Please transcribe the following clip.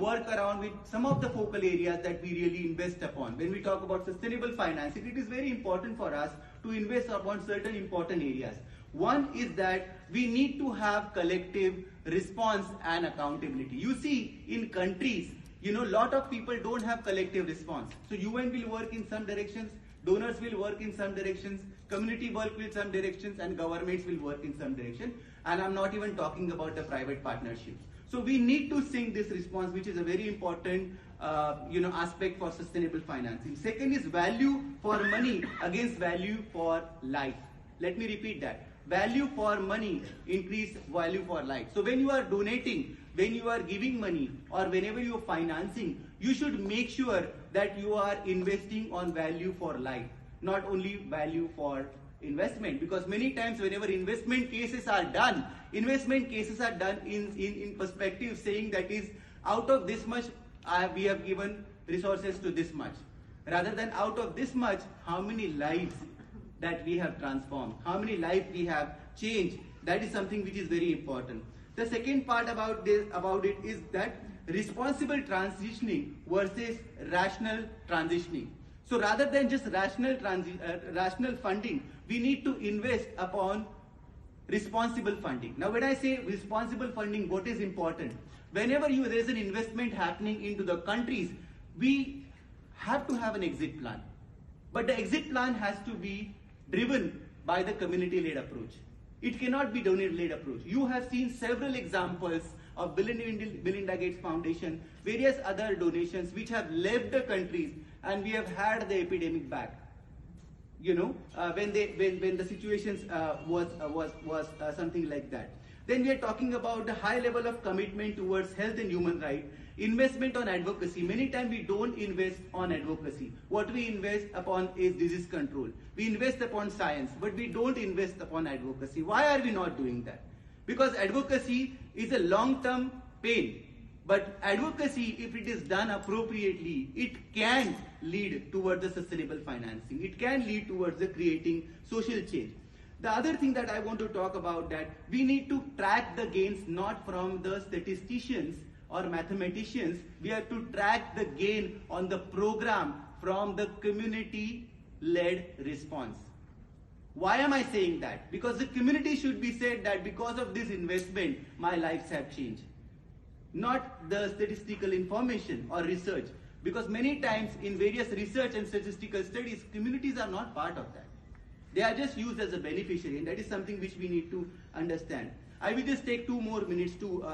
work around with some of the focal areas that we really invest upon. When we talk about sustainable finance, it is very important for us to invest upon certain important areas. One is that we need to have collective response and accountability. You see, in countries, lot of people don't have collective response. So UN will work in some directions, donors will work in some directions, community work in some directions, and governments will work in some direction. And I'm not even talking about the private partnerships. So we need to sync this response, which is a very important aspect for sustainable financing. Second is value for money against value for life. Let me repeat that. Value for money, increase value for life. So when you are donating, when you are giving money, or whenever you are financing, you should make sure that you are investing on value for life, not only value for investment. Because many times whenever investment cases are done in perspective saying that is out of this much we have given resources to this much, rather than out of this much how many lives that we have transformed, how many lives we have changed. That is something which is very important. The second part about it is that responsible transitioning versus rational transitioning. So rather than just rational funding, we need to invest upon responsible funding. Now when I say responsible funding, what is important? Whenever there is an investment happening into the countries, we have to have an exit plan. But the exit plan has to be driven by the community-led approach. It cannot be donor-led approach. You have seen several examples of Bill and Melinda Gates Foundation, various other donations which have left the countries, and we have had the epidemic back. When the situations was something like that. Then we are talking about the high level of commitment towards health and human rights, investment on advocacy. Many times we don't invest on advocacy. What we invest upon is disease control. We invest upon science, but we don't invest upon advocacy. Why are we not doing that? Because advocacy is a long-term pain. But advocacy, if it is done appropriately, it can lead towards the sustainable financing. It can lead towards the creating social change. The other thing that I want to talk about, that we need to track the gains not from the statisticians or mathematicians. We have to track the gain on the program from the community-led response. Why am I saying that? Because the community should be said that because of this investment, my lives have changed. Not the statistical information or research. Because many times in various research and statistical studies, communities are not part of that. They are just used as a beneficiary, and that is something which we need to understand. I will just take 2 more minutes to